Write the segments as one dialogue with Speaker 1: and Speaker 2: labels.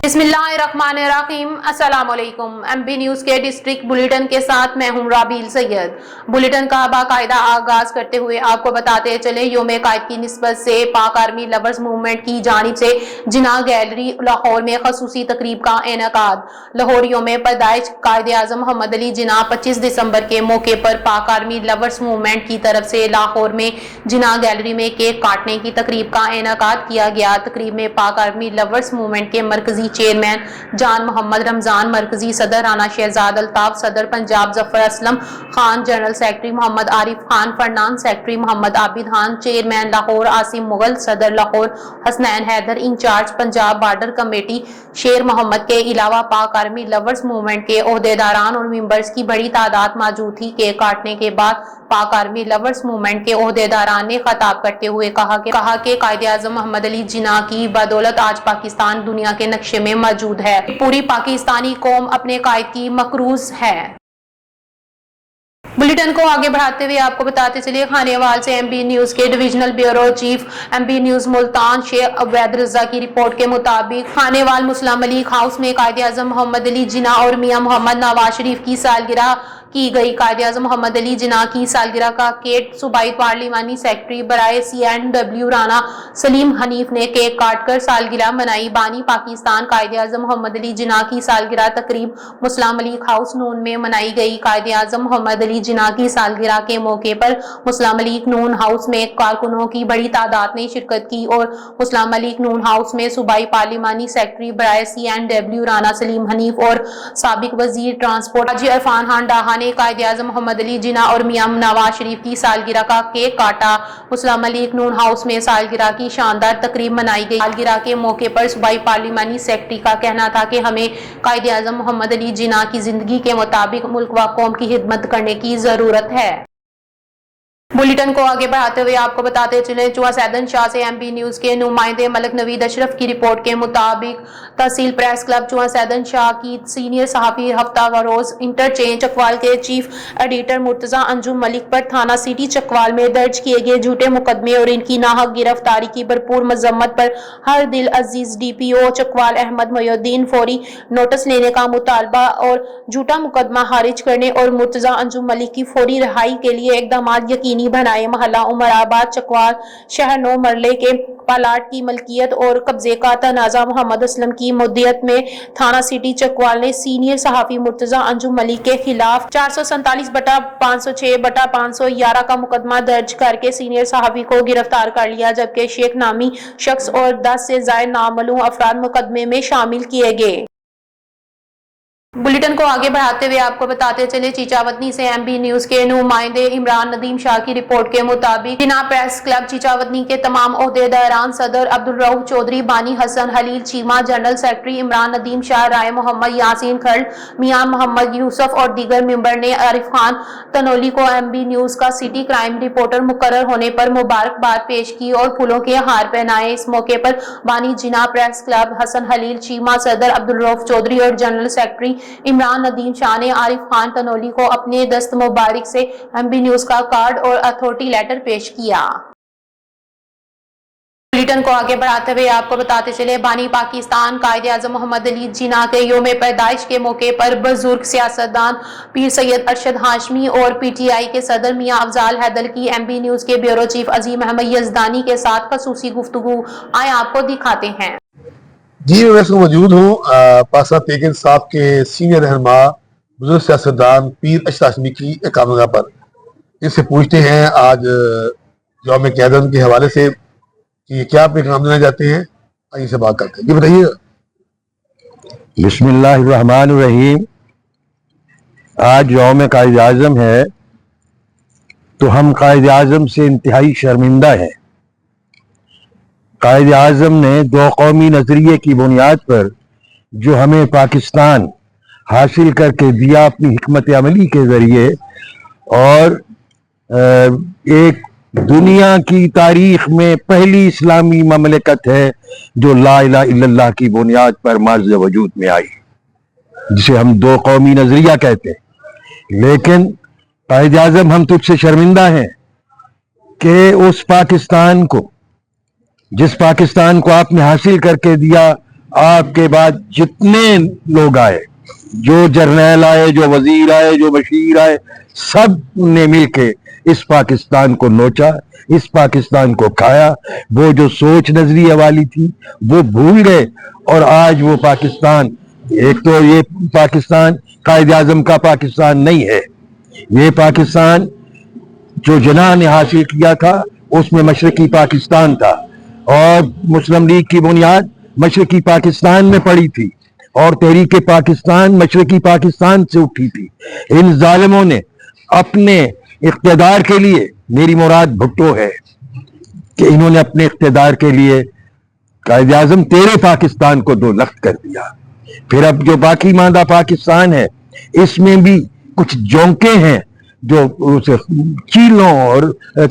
Speaker 1: बिस्मिल्लाहिर्रहमानिर्रहीम। अस्सलाम वालेकुम। एमबी न्यूज के डिस्ट्रिक्ट बुलेटिन के साथ मैं हूं राबील सैयद। बुलेटिन का बाकायदा आगाज करते हुए आपको बताते चले, योम कायद की निस्बत से पाक आर्मी लवर्स मूवमेंट की जानिब से जिना गैलरी लाहौर में खसूसी तकरीब का इनेकाद। लाहौर योम पैदाइश कायद आजम मोहम्मद अली जिना 25 दिसंबर के मौके पर पाक आर्मी लवर्स मूवमेंट की तरफ से लाहौर में जिना गैलरी में केक काटने की तकरीब का इनेकाद किया गया। तकरीब में पाक आर्मी लवर्स मूवमेंट के मरकजी चेयरमैन जान मोहम्मद रमजान, मरकजी सदर राना शहजाद अल्ताफ, सदर पंजाब जफर असलम खान, जनरल सेक्रेटरी मोहम्मद आरिफ खान, फरनान सेक्रेटरी मोहम्मद आबिद खान, चेयरमैन लाहौर आसिम मुगल, सदर Lahore Hasnain Haider, incharge Punjab border committee Sher Mohammad के अलावा पाक आर्मी लवर्स मूवमेंट के ओहदेदारान और मेंबर्स की बड़ी तादाद मौजूद थी। केक काटने के बाद पाक आर्मी लवर्स मूवमेंट के ओहदेदारान ने खिताब करते हुए कहा कि कायद आजम मोहम्मद अली जिन्ना की बदौलत आज पाकिस्तान दुनिया के नक्शे में मौजूद है। पूरी पाकिस्तानी कौम अपने कायद की मकरूज है। बुलेटिन को आगे बढ़ाते हुए आपको बताते चलिए, खानेवाल से एमबी न्यूज के divisional bureau chief MB news Multan Sheikh Awaid Raza की रिपोर्ट के मुताबिक खानेवाल मुस्लिम लीग हाउस में कायद आजम मोहम्मद अली जिन्ना और मियां मोहम्मद नवाज शरीफ की सालगिरह की गई। कायद आजम मोहम्मद अली जिन्ना की सालगिरह का केक सूबाई पार्लिमानी सेक्रेटरी बराए CNW राना सलीम हनीफ ने केक काटकर सालगिरह मनाई। बानी पाकिस्तान कायद आजम मोहम्मद अली जिन्ना की सालगिरह तकरीब मुस्लिम लीग हाउस नून में मनाई गई। कायद आजम मोहम्मद अली जिन्ना की सालगिरह के मौके पर मुस्लिम लीग नून हाउस में कारकुनों की बड़ी तादाद ने शिरकत की और मुस्लिम लीग नून हाउस में सूबाई पार्लिमानी सेक्रेटरी बराए CNW राना सलीम हनीफ और साबिक वजीर ट्रांसपोर्ट हाजी इरफान खान डाहा ने कायद आजम मोहम्मद अली जिन्ना और मियां नवाज शरीफ की सालगिरह का केक काटा। मुस्लिम लीग नून हाउस में सालगिरह की शानदार तकरीब मनाई गई। सालगिरह के मौके पर सूबाई पार्लिमानी सेक्रेटरी का कहना था कि हमें कायद आजम मोहम्मद अली जिन्ना की जिंदगी के मुताबिक मुल्क व कौम की खिदमत करने की जरूरत है। बुलेटिन को आगे बढ़ाते हुए आपको बताते चले, चुआ सैदन शाह से एमबी न्यूज के नुमाइंदे मलिक नवीद अशरफ की रिपोर्ट के मुताबिक तहसील प्रेस क्लब चुआ सैदन शाह की सीनियर सहाफी हफ्ता रोज इंटरचेंज चकवाल के चीफ एडिटर मुर्तजा अंजुम मलिक पर थाना सिटी चकवाल में दर्ज किए गए झूठे मुकदमे और इनकी नाहक गिरफ्तारी की भरपूर मजम्मत पर हर दिल अजीज DPO चकवाल अहमद मोयुद्दीन फौरी नोटिस लेने का मुतालबा और झूठा मुकदमा खारिज करने और मुर्तजा अंजुम मलिक की फौरी रिहाई के लिए इकदाम यकीनी बनाए। महल्ला उमराबाद चकवाल शहर 9 मरले के प्लाट की मलकियत और कब्जे का तनाजा मोहम्मद असलम की मुद्दियत में थाना सिटी चकवाल ने सीनियर सहाफी मुर्तजा अंजुम मलिक के खिलाफ 447/506/511 का मुकदमा दर्ज करके सीनियर सहाफी को गिरफ्तार कर लिया, जबकि शेख नामी शख्स और 10 से ज्यादा नामालूम अफराद मुकदमे में शामिल किए गए। बुलेटिन को आगे बढ़ाते हुए आपको बताते चले, चीचावतनी से एमबी न्यूज के नुमाइंदे इमरान नदीम शाह की रिपोर्ट के मुताबिक जिना प्रेस क्लब चीचावतनी के तमाम ओहदेदारान सदर अब्दुल रऊफ चौधरी, बानी हसन हलील चीमा, जनरल सेक्रेटरी इमरान नदीम शाह, राय मोहम्मद यासीन खल्ड, मियां मोहम्मद यूसुफ और दीगर मेंबर ने आरिफ खान तनोली को एमबी न्यूज का सिटी क्राइम रिपोर्टर मुकर्रर होने पर मुबारकबाद पेश की और फूलों के हार पहनाए। इस मौके पर बानी जिना प्रेस क्लब हसन हलील चीमा, सदर अब्दुल रऊफ चौधरी और जनरल सेक्रेटरी इमरान नदीम शाह ने आरिफ खान तनोली को अपने दस्त मुबारक से एमबी न्यूज का कार्ड और अथॉरिटी लेटर पेश किया। बुलेटिन को आगे बढ़ाते हुए आपको बताते चले, बानी पाकिस्तान कायद आजम मोहम्मद अली जिन्ना के योम पैदाइश के मौके पर बुजुर्ग सियासतदान पीर सैयद अरशद हाशमी और PTI के सदर मियां अफजाल हैदर की एमबी न्यूज के ब्यूरो चीफ अजीम अहमद यजदानी के साथ खसूसी गुफ्तगू आए आपको दिखाते हैं।
Speaker 2: जी मैं वैसे मौजूद हूँ पाकिस्तान तहरीक इंसाफ के सीनियर रहनुमा बुजुर्ग सियासतदान पीर अरशद हाशमी की इकामतगाह पर। इससे पूछते हैं आज यौम क़यादत के हवाले से कि क्या पैगाम देना चाहते हैं, आइए से बात करते हैं। जी बताइए।
Speaker 3: बिस्मिल्लाहिर्रहमानिर्रहीम। आज यौम कायद आज़म है तो हम कायद आज़म से इंतहाई शर्मिंदा है। कायद आज़म ने दो कौमी नजरिए की बुनियाद पर जो हमें पाकिस्तान हासिल करके दिया अपनी हिकमत अमली के जरिए, और एक दुनिया की तारीख में पहली इस्लामी ममलिकत है जो ला इलाहा इल्लल्लाह की बुनियाद पर मर्ज वजूद में आई, जिसे हम दो कौमी नजरिया कहते हैं। लेकिन कायद आज़म हम तुझसे शर्मिंदा हैं कि उस पाकिस्तान को, जिस पाकिस्तान को आपने हासिल करके दिया آپ کے بعد جتنے لوگ آئے, جو جرنیل آئے, جو وزیر آئے, جو بشیر آئے, سب نے مل کے اس پاکستان کو نوچا, اس پاکستان کو کھایا. وہ جو سوچ نظریہ والی تھی وہ بھول گئے, اور آج وہ پاکستان, ایک تو یہ پاکستان قائد اعظم کا پاکستان نہیں ہے, یہ پاکستان جو جناح نے حاصل کیا تھا اس میں مشرقی پاکستان تھا, اور مسلم لیگ کی بنیاد مشرقی پاکستان میں پڑی تھی, اور تحریک پاکستان مشرقی پاکستان سے اٹھی تھی. ان ظالموں نے اپنے اقتدار کے لیے, میری مراد بھٹو ہے, کہ انہوں نے اپنے اقتدار کے لیے قائد اعظم تیرے پاکستان کو دو لخت کر دیا. پھر اب جو باقی ماندہ پاکستان ہے اس میں بھی کچھ جونکے ہیں جو اسے چیلوں اور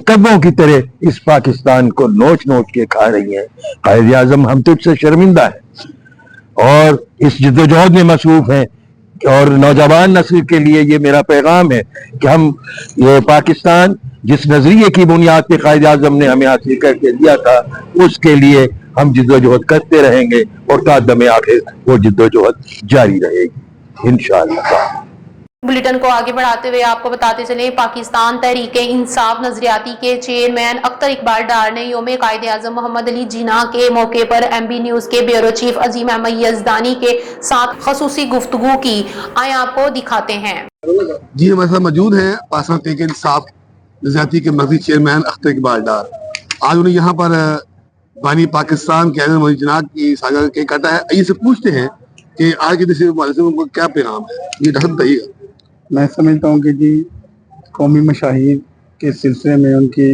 Speaker 3: کبوں کی طرح اس پاکستان کو نوچ نوچ کے کھا رہی ہیں. قائد اعظم ہم تجھ سے شرمندہ ہیں اور اس جدوجہد میں مصروف ہیں, اور نوجوان نسل کے لیے یہ میرا پیغام ہے کہ ہم یہ پاکستان جس نظریے کی بنیاد پہ قائد اعظم نے ہمیں حاصل کر کے دیا تھا اس کے لیے ہم جدوجہد کرتے رہیں گے, اور تا دم آخر وہ جدوجہد جاری رہے گی انشاءاللہ.
Speaker 1: بلیٹن کو آگے بڑھاتے ہوئے آپ کو بتاتے چلیں, پاکستان تحریک انصاف نظریاتی کے چیئرمین اختر اقبال ڈار نے یوم قائد اعظم محمد علی جناح کے موقع پر ایم بی نیوز کے بیورو چیف عظیم احمد یزدانی کے ساتھ خصوصی گفتگو کی. آئیں آپ کو دکھاتے ہیں.
Speaker 2: جی ہمارے ساتھ موجود ہیں پاکستان تحریک انصاف نظریاتی کے مرکزی چیئرمین اختر اقبال ڈار. آج انہیں یہاں پر بانی پاکستان کے محمد علی جناح کی سالگرہ کے کہتا ہے, یہ سے پوچھتے ہیں کہ آج کے دن کو کیا پیغام ہے, یہ ڈھک بتائیے گا.
Speaker 4: میں سمجھتا ہوں کہ جی قومی مشاہیر کے سلسلے میں ان کی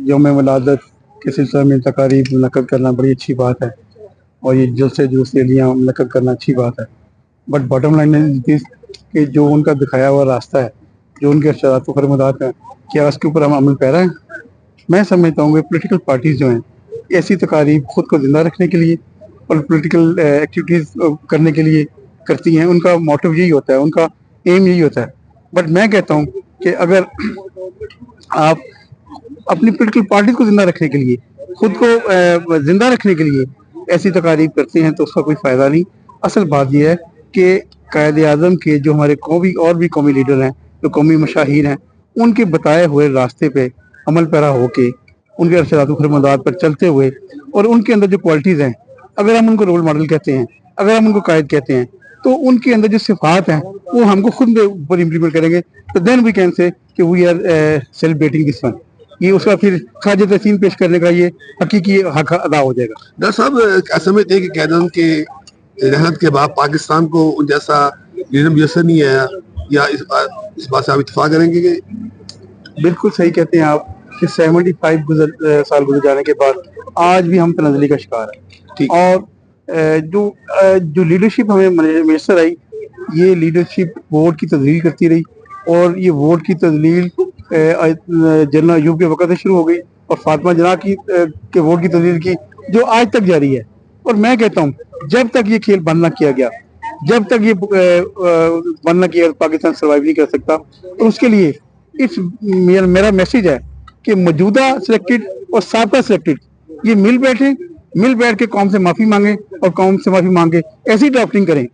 Speaker 4: یوم ولادت کے سلسلے میں تقاریب منعقد کرنا بڑی اچھی بات ہے, اور یہ جلسے جلوسیلیاں منعقد کرنا اچھی بات ہے. بٹ باٹم لائن ہے کہ جو ان کا دکھایا ہوا راستہ ہے, جو ان کے ارشادات و فرمودات ہیں, کیا اس کے اوپر ہم عمل پیرا ہیں؟ میں سمجھتا ہوں کہ پولیٹیکل پارٹیز جو ہیں ایسی تقاریب خود کو زندہ رکھنے کے لیے اور پولیٹیکل ایکٹیویٹیز کرنے کے لیے کرتی ہیں. ان کا موٹو یہی ہوتا ہے, ان کا ایم یہی ہوتا ہے. بٹ میں کہتا ہوں کہ اگر آپ اپنی پولیٹیکل پارٹیز کو زندہ رکھنے کے لیے, خود کو زندہ رکھنے کے لیے ایسی تقاریب کرتے ہیں تو اس کا کوئی فائدہ نہیں. اصل بات یہ ہے کہ قائد اعظم کے جو ہمارے قومی اور بھی قومی لیڈر ہیں, جو قومی مشاہیر ہیں, ان کے بتائے ہوئے راستے پہ عمل پیرا ہو کے, ان کے ارشادات و فرمودات پر چلتے ہوئے, اور ان کے اندر جو کوالٹیز ہیں, اگر ہم ان کو رول ماڈل کہتے ہیں, اگر ہم ان کو قائد کہتے ہیں, تو ان کے اندر جو صفات ہیں وہ ہم کو خود اوپر امپلیمنٹ کریں گے, تو دین وی کین سے کہ we are celebrating this one. یہ اس کا پھر خراج تحسین پیش کرنے کا یہ حقیقی حق ادا ہو جائے گا.
Speaker 2: ڈاکٹر صاحب سمجھتے ہیں کہ قائد اعظم کے رحلت کے بعد پاکستان کو ان جیسا لیڈر میسر نہیں ہے, یا اس بات سے آپ اتفاق کریں گے کہ
Speaker 4: بالکل صحیح کہتے ہیں آپ کہ 75 سال گزر جانے کے بعد آج بھی ہم تنزلی کا شکار ہیں. اور جو لیڈرشپ ہمیں میسر آئی, یہ لیڈرشپ ووٹ کی تدلیل کرتی رہی, اور یہ ووٹ کی تدلیل جنرل ایوب کے وقت سے شروع ہو گئی, اور فاطمہ جناح کے ووٹ کی تدلیل کی جو آج تک جاری ہے. اور میں کہتا ہوں جب تک یہ کھیل بند نہ کیا گیا, جب تک یہ بند نہ کیا, پاکستان سروائیو نہیں کر سکتا. اور اس کے لیے میرا میسیج ہے کہ موجودہ سلیکٹڈ اور سابقہ سلیکٹڈ یہ مل بیٹھ کے قوم سے معافی مانگے, اور قوم سے معافی مانگے ایسی ڈرافٹنگ کریں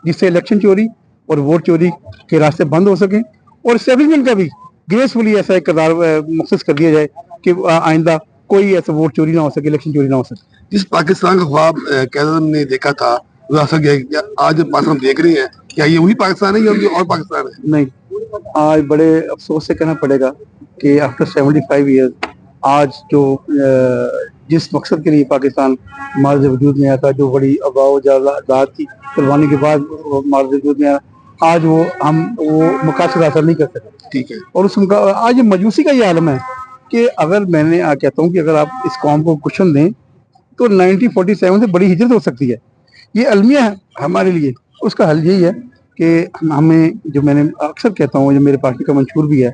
Speaker 4: جس سے الیکشن چوری اور ووٹ چوری کے راستے بند ہو سکیں, اور اسٹیبلشمنٹ کا بھی گریسفلی ایسا ایک کردار مختص کر دیا جائے کہ آئندہ کوئی ایسا ووٹ چوری نہ ہو سکے, الیکشن چوری نہ ہو سکے.
Speaker 2: جس پاکستان کا خواب قائد اعظم نے دیکھا تھا وہ ایسا گیا, آج پاکستان دیکھ رہے ہیں, کیا یہ وہی پاکستان ہے یا اور پاکستان ہے؟
Speaker 4: نہیں, آج بڑے افسوس سے کہنا پڑے گا کہ آفٹر 75 ایئرز آج جو جس مقصد کے لیے پاکستان معرض وجود میں آیا تھا, جو بڑی اباء و جلاد کی قربانی کے بعد معرض وجود میں آیا, آج وہ مقاصد حاصل نہیں کر سکتے.
Speaker 2: ٹھیک ہے.
Speaker 4: اور اس آج مجوسی کا یہ عالم ہے کہ اگر میں نے کہتا ہوں کہ اگر آپ اس قوم کو کشن دیں تو 1947 سے بڑی ہجرت ہو سکتی ہے. یہ المیہ ہے ہمارے لیے. اس کا حل یہی ہے کہ ہمیں, جو میں نے اکثر کہتا ہوں, جو میرے پارٹی کا منشور بھی ہے,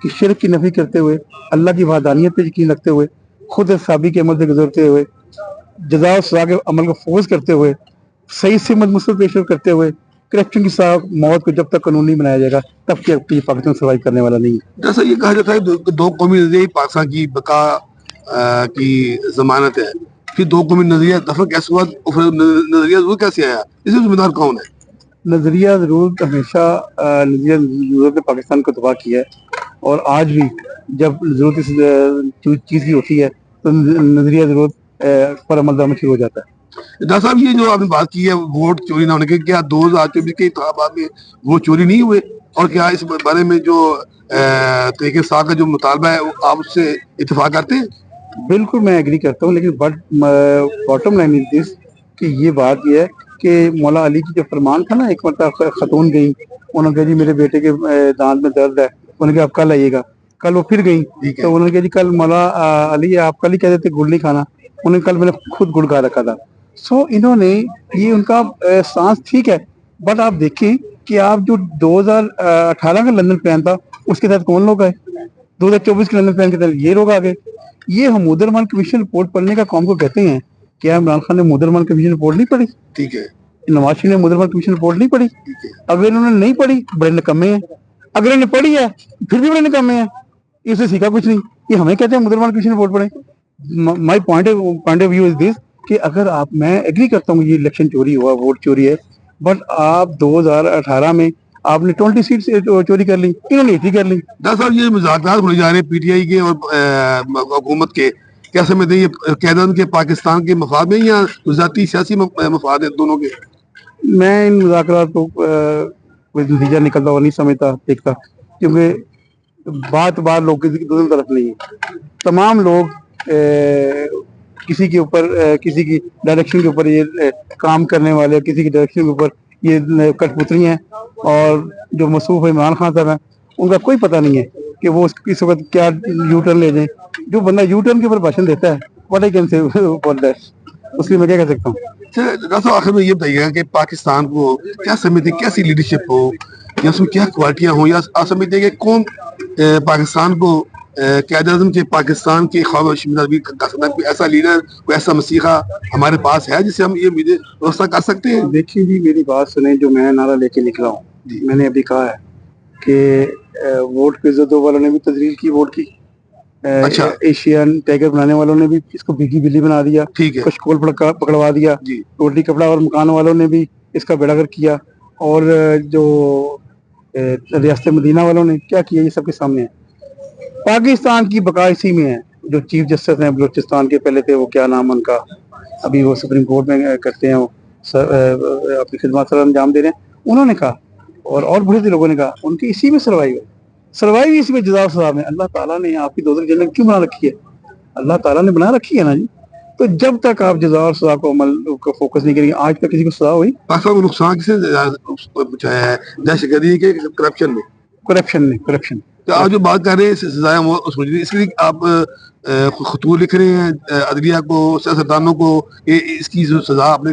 Speaker 4: کہ شرک کی نفی کرتے ہوئے, اللہ کی وحدانیت پہ یقین رکھتے ہوئے, خود صحابی کے عمل سے گزرتے ہوئے, جزا و سزا کے عمل کو فوز کرتے ہوئے, صحیح سمت مثبت پیش رفت کرتے ہوئے, کرپشن کی موت کو جب تک قانون نہیں بنایا جائے گا تب تک یہ پاکستان سروائیو کرنے والا نہیں ہے.
Speaker 2: جیسا یہ کہا جاتا ہے دو قومی نظریے پاکستان کی بقا کی ضمانت ہے, फिर दो कौमी नजरिया दफा कैसे हुआ और फिर नजरिया जरूर कैसे आया, इसमें जिम्मेदार कौन है?
Speaker 4: नज़रिया ज़रूरत हमेशा नज़रिया ज़रूरत ने पाकिस्तान को तबाह किया है, और आज भी जब ज़रूरत इस चीज़ की होती है तो नज़रिया ज़रूरत पर अमल दरामद शुरू हो जाता है।
Speaker 2: डॉक्टर साहब, ये जो आपने बात की है वोट चोरी ना होने की, क्या 2024 के इंतखाबात में वोट चोरी नहीं हुए? और क्या इस बारे में जो तहरीक इंसाफ का जो मुतालबा है वो आप उससे इत्तेफाक करते हैं?
Speaker 4: बिल्कुल मैं एग्री करता हूँ, लेकिन बॉटम लाइन इज दिस कि ये बात ये है कि मौला अली की जो फरमान था ना, एक मतलब खतून गई, उन्होंने कहा जी मेरे बेटे के दांत में दर्द है, उन्होंने कहा आप कल आइएगा, कल वो फिर गई तो उन्होंने कहा जी कल मौला अली आप कल ही कहते थे गुड़ नहीं खाना, उन्होंने कल मैंने खुद गुड़ खा रखा था। सो इन्होंने ये उनका सांस ठीक है, बट आप देखिए कि आप जो 2018 का लंदन प्लान था उसके तहत कौन लोग आए, 2024 के लंदन प्लान के तहत ये लोग आ गए। ये हमूद रहमान कमीशन रिपोर्ट पढ़ने का कौम को कहते हैं। क्या इमरान खान ने हमूद रहमान कमीशन रिपोर्ट नहीं पढ़ी?
Speaker 2: ठीक है।
Speaker 4: नवाज शरीफ ने हमूद रहमान कमीशन रिपोर्ट नहीं पढ़ी? अगर इन्होंने नहीं पढ़ी बड़े निकम्मे हैं, अगर इन्होंने पढ़ी है फिर भी बड़े निकम्मे हैं, इससे सीखा कुछ नहीं। ये हमें कहते हैं हमूद रहमान कमीशन रिपोर्ट पढ़े। My point of view is this कि अगर आप, मैं एग्री करता हूँ ये इलेक्शन चोरी हुआ, वोट चोरी है, बट आप 2018 में आपने 20 सीट चोरी कर ली, इन्होंने 80 कर ली।
Speaker 2: डॉक्टर साहब, ये मुज़ाकरात होने जा रहे हैं पीटीआई के और हुकूमत के, क्या समझते हैं ये क़यादत के पाकिस्तान के मफाद में या ज़ाती सियासी मफाद है दोनों के?
Speaker 4: मैं इन मुज़ाकरात को कोई नतीजा निकलता हुआ नहीं समझता देखता, क्योंकि बात लोग किसी की दोनों तरफ नहीं है। तमाम लोग किसी के ऊपर किसी की डायरेक्शन के ऊपर ये काम करने वाले, किसी की डायरेक्शन के ऊपर ये कठपुतली हैं, और जो मसूफ इमरान खान साहब हैं उनका कोई पता नहीं है कि वो इस वक्त क्या यू टर्न ले जाए। जो बंदा यू टर्न के ऊपर भाषण देता है व्हाट आई कैन से उसके मैं क्या कह सकता हूँ।
Speaker 2: डॉक्टर साहब, आखिर में ये बताइएगा कि पाकिस्तान को क्या समझते हैं, कैसी लीडरशिप हो या उसमें क्या क्वालिटियां हो, या आप समझते हैं कि कौन पाकिस्तान को क़यादत के पाकिस्तान के ख्वाब कर सकता है? कोई ऐसा लीडर, कोई ऐसा मसीहा हमारे पास है जिससे हम ये व्यवस्था कर सकते हैं?
Speaker 4: देखिए जी, मेरी बात सुने, जो मैं नारा लेके निकला हूँ, मैंने अभी कहा है कि वोट पे इज्जतों वालों ने भी तजरील की वोट की।
Speaker 2: अच्छा।
Speaker 4: एशियन टाइगर बनाने वालों ने भी इसको भीगी बिल्ली बना दिया,
Speaker 2: ठीक है।
Speaker 4: कशकोल पकड़वा दिया, रोटी कपड़ा और मकान वालों ने भी इसका बेड़ागर किया, और जो रियासत मदीना वालों ने क्या किया ये सबके सामने है। पाकिस्तान की बका इसी में है। जो चीफ जस्टिस हैं बलूचिस्तान के पहले थे, वो क्या नाम उनका, अभी वो सुप्रीम कोर्ट में करते हैं, वो अपनी खिदमत सर अंजाम दे रहे हैं, उन्होंने कहा और बहुत से लोगों ने कहा उनकी इसी में सर्वाइव इसी में जज़ा सज़ा में। अल्लाह ताला ने आपकी दोजख जन्नत क्यों बना रखी है? अल्लाह ताला ने बना रखी है ना जी। तो जब तक आप जज़ा और सज़ा को अमल को फोकस नहीं करेंगे, आज तक किसी को सज़ा हुई?
Speaker 2: पाकिस्तान को नुकसान किसने पहुंचाया है? दहशतगर्दी के, करप्शन। तो आप जो बात कर रहे हैं सजाएं वो समझ रही, इसके लिए आप खतूत लिख रहे हैं अदलिया को, सियासतदानों को, कि इसकी जो सजा आपने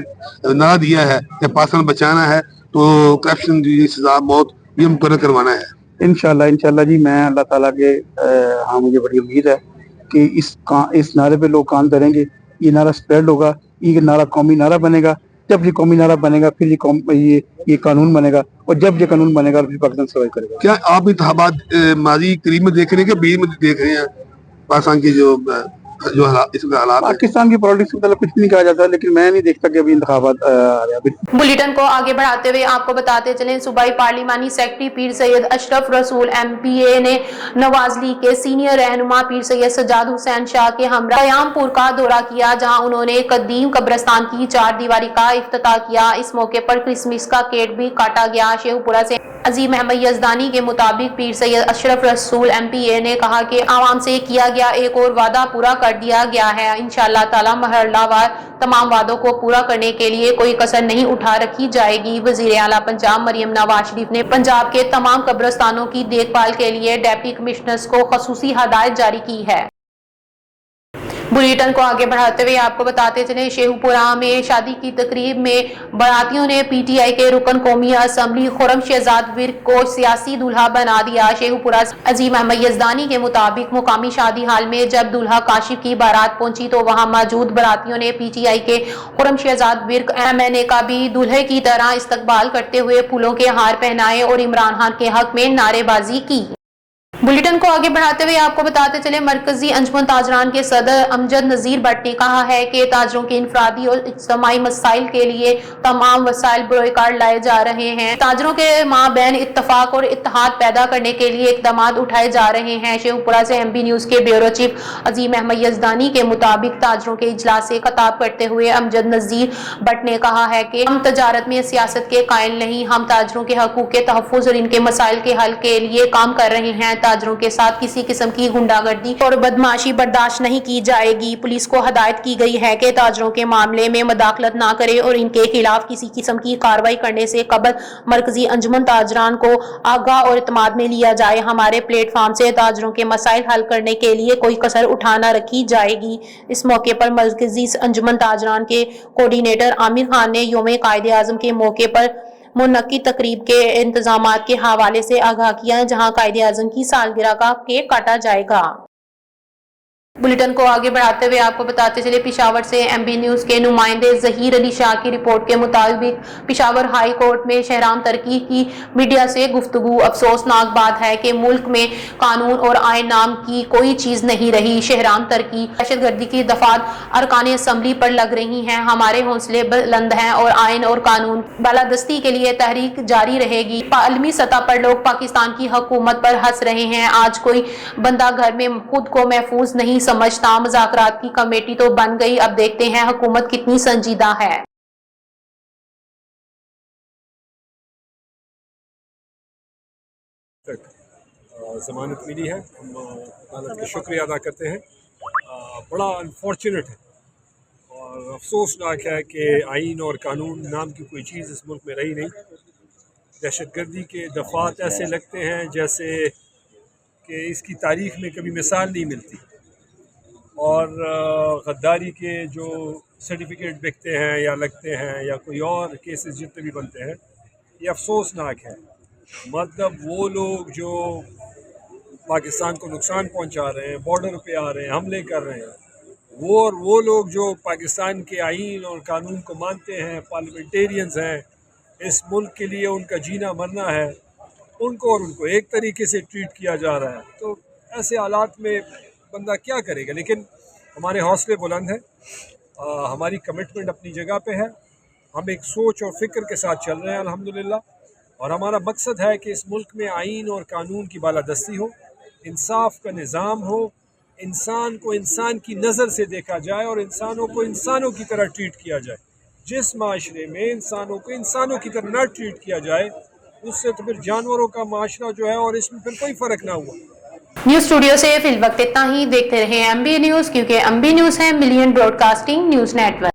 Speaker 2: नारा दिया है कि पाकिस्तान बचाना है तो करप्शन की सजा मौत ये मुकर्रर करवाना है।
Speaker 4: इंशाल्लाह जी, मैं अल्लाह ताला के हाँ मुझे बड़ी उम्मीद है कि इस नारे पे लोग कान धरेंगे, ये नारा स्प्रेड होगा, ये नारा कौमी नारा बनेगा। जब ये कौमी नारा बनेगा फिर ये कानून बनेगा, और जब ये कानून बनेगा फिर पाकिस्तान सर्वाइव करेगा।
Speaker 2: क्या आप इंतखाबात माजी करीब में देख रहे हैं कि बीच में देख रहे हैं पाकिस्तान की जो हालात, इसका हालात?
Speaker 4: पाकिस्तान की पॉलिटिक्स में कुछ नहीं कहा जाता, लेकिन मैं नहीं देखता कि अभी इंतखाबात आ रहे हैं।
Speaker 1: बुलेटिन को आगे बढ़ाते हुए आपको बताते चलें, सूबाई पार्लिमानी सेक्रेटरी पीर सैयद अशरफ रसूल MPA ने नवाज लीग के सीनियर रहनुमा पीर सैयद सज्जाद हुसैन शाह के हमरा कयामपुर का दौरा किया, जहां उन्होंने कदीम कब्रिस्तान की 4 दीवारी का इफ्तिताह किया। इस मौके पर क्रिसमस का केक भी काटा गया। शेखपुरा से अजीम अहमद यजदानी के मुताबिक पीर सैयद अशरफ रसूल MPA ने कहा कि आवाम से किया गया एक और वादा पूरा कर दिया गया है। इंशाअल्लाह ताला महल्लावार तमाम वादों को पूरा करने के लिए कोई कसर नहीं उठा रखी जाएगी। वजीर आला पंजाब मरियम नवाज शरीफ ने पंजाब के तमाम कब्रिस्तानों की देखभाल के लिए डिप्टी कमिश्नर्स को खसूसी हदायत जारी की है। बुलेटिन को आगे बढ़ाते हुए आपको बताते चले, शेखपुरा में शादी की तकरीब में बारातियों ने PTI के रुकन कौमी असम्बली खुरम शहजाद विर्क को सियासी दूल्हा बना दिया। शेखपुरा अजीम अहमद यजदानी के मुताबिक मुकामी शादी हाल में जब दूल्हा काशिफ की बारात पहुंची तो वहां मौजूद बारातियों ने PTI के खुरम शहजाद विर्क MNA का भी दूल्हे की तरह इस्तकबाल करते हुए फूलों के हार पहनाए और इमरान खान के हक में नारेबाजी की। बुलेटिन को आगे बढ़ाते हुए आपको बताते चले, मरकजी अंजुमन ताजरान के सदर अमजद नजीर भट्ट ने कहा है कि ताजरों के इनफरादी और इज्तिमाई मसाइल के लिए तमाम वसाइल बरोकार लाए जा रहे हैं। ताजरों के माबैन इत्तफाक और इत्तेहाद पैदा करने के लिए इकदाम उठाए जा रहे हैं। शेखपुरा से MB न्यूज के ब्यूरो चीफ अजीम अहमद यजदानी के मुताबिक ताजरों के इजलास से खिताब करते हुए अमजद नजीर भट्ट ने कहा है कि हम तजारत में सियासत के कायल नहीं, हम ताजरों के हकूक के तहफ़्फ़ुज़ और इनके मसाइल के हल के लिए काम कर रहे हैं। ताजरों के साथ किसी किस्म की गुंडागर्दी और बदमाशी बर्दाश्त नहीं की जाएगी। पुलिस को हदायत की गई है कि ताजरों के मामले में मदाखलत ना करे और इनके खिलाफ किसी किस्म की कार्रवाई करने से कबल मरकजी अंजुमन ताजरान को आगाह और इत्माद में लिया जाए। हमारे प्लेटफॉर्म से ताजरों के मसाइल हल करने के लिए कोई कसर उठाना रखी जाएगी। इस मौके पर मरकजी अंजुमन ताजरान के कोऑर्डिनेटर आमिर खान ने यौम कायदे आज़म के मौके पर मुनक्किद तकरीब के इंतजामात के हवाले से आगाह किया, जहां कायदे आज़म की सालगिरह का केक काटा जाएगा। बुलेटिन को आगे बढ़ाते हुए आपको बताते चले, पिशावर से MB न्यूज के नुमाइंदे जहीर अली शाह की रिपोर्ट के मुताबिक पिशावर हाई कोर्ट में शहराम तरकी की मीडिया से गुफ्तगू। अफसोसनाक बात है कि मुल्क में कानून और आइन नाम की कोई चीज नहीं रही। शहराम तरकी दहशतगर्दी की दफात अरकान असम्बली पर लग रही हैं। हमारे हौसले बुलंद हैं और आइन और कानून बालादस्ती के लिए तहरीक जारी रहेगी। आलमी सतह पर लोग पाकिस्तान की हुकूमत पर हंस रहे हैं। आज कोई बंदा घर में खुद को महफूज नहीं समझता। मुज़ाकरात की कमेटी तो बन गई, अब देखते हैं हुकूमत कितनी संजीदा है।
Speaker 5: जमानत मिली है, हम अदालत का शुक्रिया अदा करते हैं। बड़ा अनफॉर्चुनेट है और अफसोसनाक है कि आइन और कानून नाम की कोई चीज़ इस मुल्क में रही नहीं। दहशतगर्दी के दफात ऐसे लगते हैं जैसे कि इसकी तारीख़ में कभी मिसाल नहीं मिलती, और गद्दारी के जो सर्टिफिकेट बिकते हैं या लगते हैं या कोई और केसेस जितने भी बनते हैं, ये अफसोसनाक है। मतलब वो लोग जो पाकिस्तान को नुकसान पहुंचा रहे हैं, बॉर्डर पे आ रहे हैं, हमले कर रहे हैं, वो लोग जो पाकिस्तान के आइन और कानून को मानते हैं, पार्लियामेंटेरियंस हैं, इस मुल्क के लिए उनका जीना मरना है, उनको एक तरीके से ट्रीट किया जा रहा है। तो ऐसे हालात में बंदा क्या करेगा। लेकिन हमारे हौसले बुलंद हैं, हमारी कमिटमेंट अपनी जगह पे है, हम एक सोच और फ़िक्र के साथ चल रहे हैं अल्हम्दुलिल्लाह, और हमारा मकसद है कि इस मुल्क में आइन और कानून की बालादस्ती हो, इंसाफ का निज़ाम हो, इंसान को इंसान की नज़र से देखा जाए और इंसानों को इंसानों की तरह ट्रीट किया जाए। जिस माशरे में इंसानों को इंसानों की तरह ना ट्रीट किया जाए, उससे तो फिर जानवरों का माशरा जो है, और इसमें फिर कोई फ़र्क ना हुआ।
Speaker 1: न्यूज स्टूडियो से फिल वक्त इतना ही। देखते रहे MB न्यूज, क्योंकि MB न्यूज है मिलियन ब्रॉडकास्टिंग न्यूज नेटवर्क।